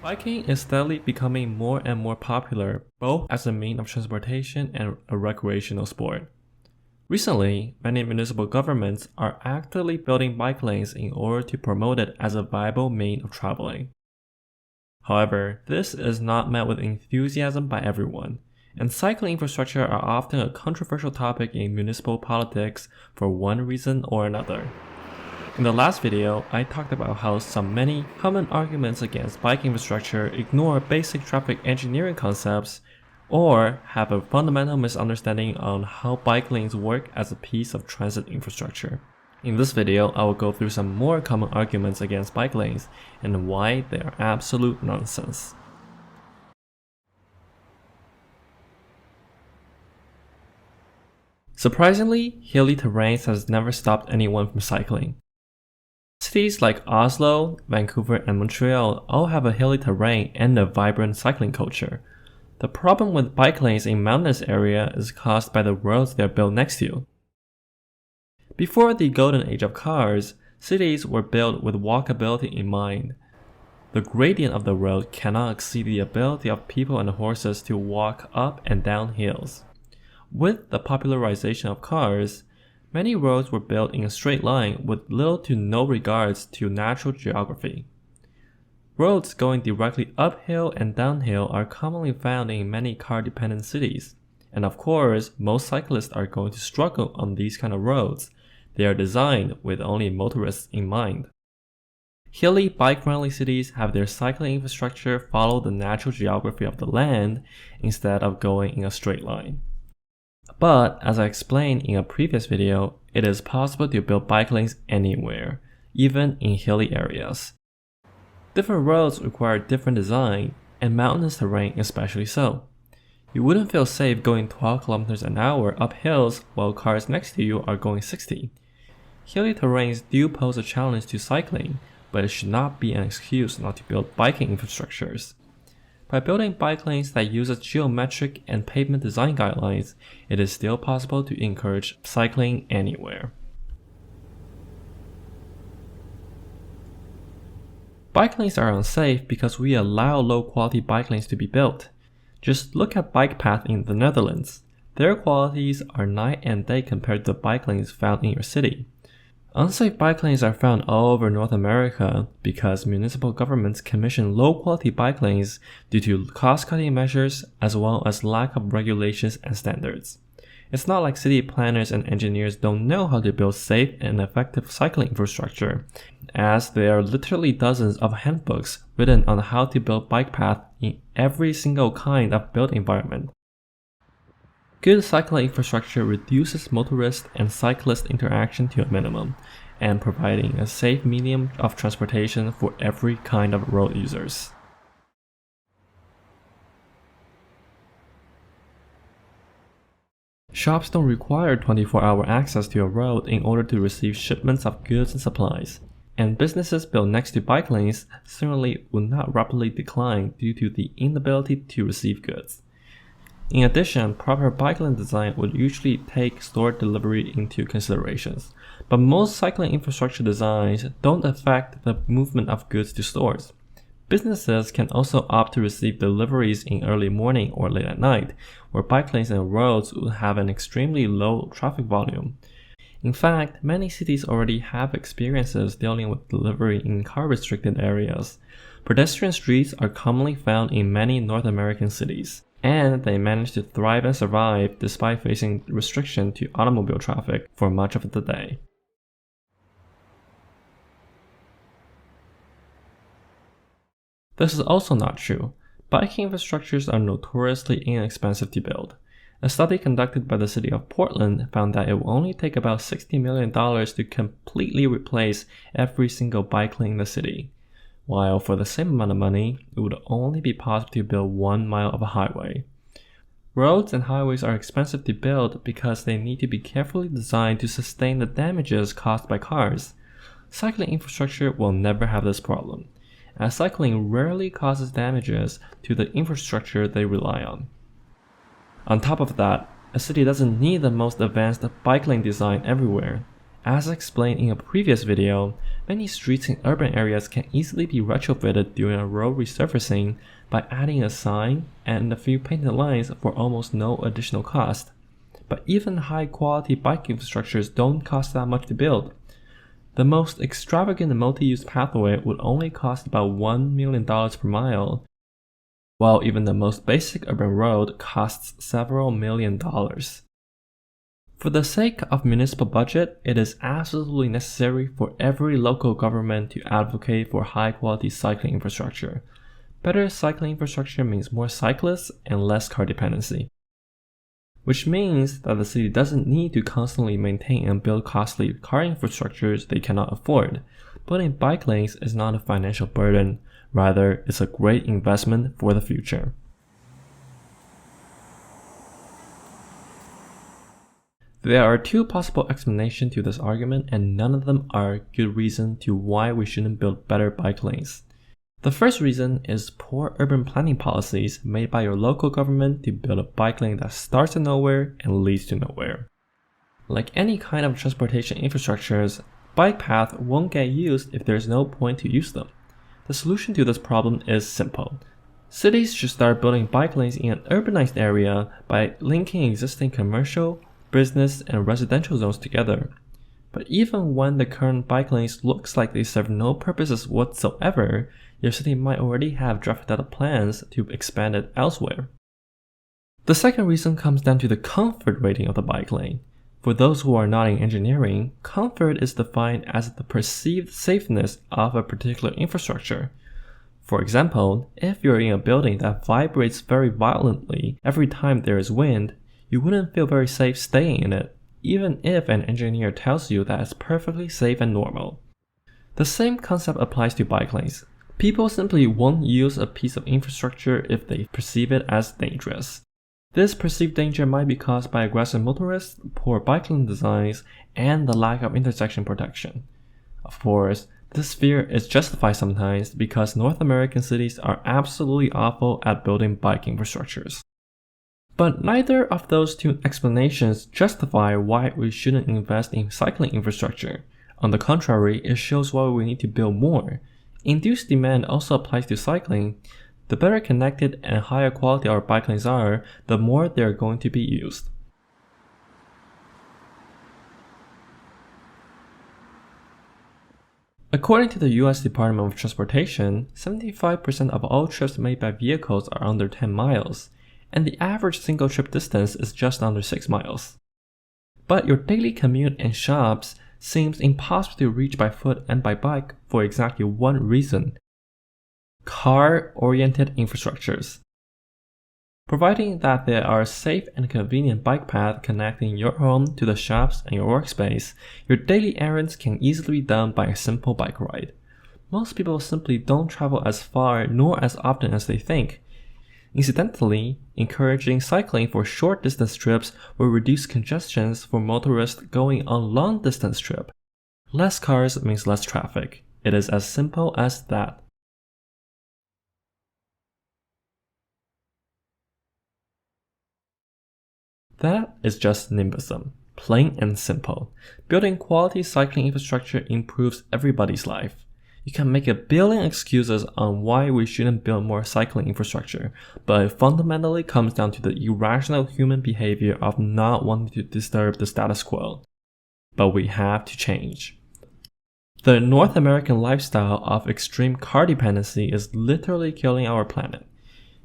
Biking is steadily becoming more and more popular, both as a means of transportation and a recreational sport. Recently, many municipal governments are actively building bike lanes in order to promote it as a viable means of traveling. However, this is not met with enthusiasm by everyone, and cycling infrastructure are often a controversial topic in municipal politics for one reason or another. In the last video, I talked about how many common arguments against bike infrastructure ignore basic traffic engineering concepts or have a fundamental misunderstanding on how bike lanes work as a piece of transit infrastructure. In this video, I will go through some more common arguments against bike lanes and why they are absolute nonsense. Surprisingly, hilly terrain has never stopped anyone from cycling. Cities like Oslo, Vancouver, and Montreal all have a hilly terrain and a vibrant cycling culture. The problem with bike lanes in mountainous areas is caused by the roads they are built next to. Before the golden age of cars, cities were built with walkability in mind. The gradient of the road cannot exceed the ability of people and horses to walk up and down hills. With the popularization of cars, many roads were built in a straight line with little to no regards to natural geography. Roads going directly uphill and downhill are commonly found in many car-dependent cities. And of course, most cyclists are going to struggle on these kind of roads. They are designed with only motorists in mind. Hilly, bike-friendly cities have their cycling infrastructure follow the natural geography of the land instead of going in a straight line. But, as I explained in a previous video, it is possible to build bike lanes anywhere, even in hilly areas. Different roads require different design, and mountainous terrain especially so. You wouldn't feel safe going 12 km an hour up hills while cars next to you are going 60. Hilly terrains do pose a challenge to cycling, but it should not be an excuse not to build biking infrastructures. By building bike lanes that uses geometric and pavement design guidelines, it is still possible to encourage cycling anywhere. Bike lanes are unsafe because we allow low-quality bike lanes to be built. Just look at bike paths in the Netherlands. Their qualities are night and day compared to the bike lanes found in your city. Unsafe bike lanes are found all over North America because municipal governments commission low-quality bike lanes due to cost-cutting measures as well as lack of regulations and standards. It's not like city planners and engineers don't know how to build safe and effective cycling infrastructure, as there are literally dozens of handbooks written on how to build bike paths in every single kind of built environment. Good cycling infrastructure reduces motorist and cyclist interaction to a minimum, and providing a safe medium of transportation for every kind of road users. Shops don't require 24-hour access to a road in order to receive shipments of goods and supplies, and businesses built next to bike lanes certainly would not rapidly decline due to the inability to receive goods. In addition, proper bike lane design would usually take store delivery into considerations, but most cycling infrastructure designs don't affect the movement of goods to stores. Businesses can also opt to receive deliveries in early morning or late at night, where bike lanes and roads would have an extremely low traffic volume. In fact, many cities already have experiences dealing with delivery in car-restricted areas. Pedestrian streets are commonly found in many North American cities, and they manage to thrive and survive despite facing restriction to automobile traffic for much of the day. This is also not true. Biking infrastructures are notoriously inexpensive to build. A study conducted by the city of Portland found that it will only take about $60 million to completely replace every single bike lane in the city, while for the same amount of money, it would only be possible to build 1 mile of a highway. Roads and highways are expensive to build because they need to be carefully designed to sustain the damages caused by cars. Cycling infrastructure will never have this problem, as cycling rarely causes damages to the infrastructure they rely on. On top of that, a city doesn't need the most advanced bike lane design everywhere, As explained in a previous video, many streets in urban areas can easily be retrofitted during a road resurfacing by adding a sign and a few painted lines for almost no additional cost. But even high-quality bike infrastructures don't cost that much to build. The most extravagant multi-use pathway would only cost about $1 million per mile, while even the most basic urban road costs several million dollars. For the sake of municipal budget, it is absolutely necessary for every local government to advocate for high-quality cycling infrastructure. Better cycling infrastructure means more cyclists and less car dependency, which means that the city doesn't need to constantly maintain and build costly car infrastructures they cannot afford. Building bike lanes is not a financial burden, rather it's a great investment for the future. There are two possible explanations to this argument, and none of them are good reason to why we shouldn't build better bike lanes. The first reason is poor urban planning policies made by your local government to build a bike lane that starts in nowhere and leads to nowhere. Like any kind of transportation infrastructures, bike paths won't get used if there's no point to use them. The solution to this problem is simple. Cities should start building bike lanes in an urbanized area by linking existing commercial, business, and residential zones together. But even when the current bike lanes looks like they serve no purposes whatsoever, your city might already have drafted out plans to expand it elsewhere. The second reason comes down to the comfort rating of the bike lane. For those who are not in engineering, comfort is defined as the perceived safeness of a particular infrastructure. For example, if you're in a building that vibrates very violently every time there is wind, you wouldn't feel very safe staying in it, even if an engineer tells you that it's perfectly safe and normal. The same concept applies to bike lanes. People simply won't use a piece of infrastructure if they perceive it as dangerous. This perceived danger might be caused by aggressive motorists, poor bike lane designs, and the lack of intersection protection. Of course, this fear is justified sometimes because North American cities are absolutely awful at building bike infrastructures. But neither of those two explanations justify why we shouldn't invest in cycling infrastructure. On the contrary, it shows why we need to build more. Induced demand also applies to cycling. The better connected and higher quality our bike lanes are, the more they are going to be used. According to the US Department of Transportation, 75% of all trips made by vehicles are under 10 miles. And the average single trip distance is just under 6 miles. But your daily commute and shops seems impossible to reach by foot and by bike for exactly one reason: car-oriented infrastructures. Providing that there are safe and convenient bike paths connecting your home to the shops and your workspace, your daily errands can easily be done by a simple bike ride. Most people simply don't travel as far nor as often as they think. Incidentally, encouraging cycling for short distance trips will reduce congestions for motorists going on long distance trips. Less cars means less traffic. It is as simple as that. That is just NIMBYism, plain and simple. Building quality cycling infrastructure improves everybody's life. You can make a billion excuses on why we shouldn't build more cycling infrastructure, but it fundamentally comes down to the irrational human behavior of not wanting to disturb the status quo. But we have to change. The North American lifestyle of extreme car dependency is literally killing our planet.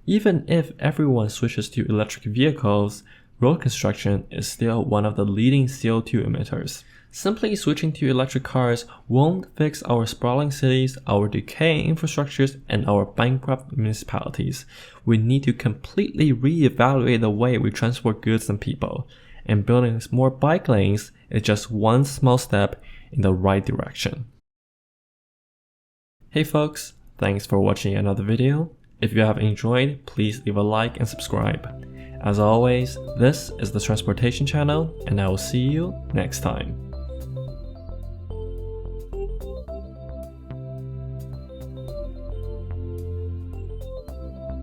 Even if everyone switches to electric vehicles, road construction is still one of the leading CO2 emitters. Simply switching to electric cars won't fix our sprawling cities, our decaying infrastructures, and our bankrupt municipalities. We need to completely reevaluate the way we transport goods and people, and building more bike lanes is just one small step in the right direction. Hey folks, thanks for watching another video. If you have enjoyed, please leave a like and subscribe. As always, this is the Transportation Channel, and I will see you next time.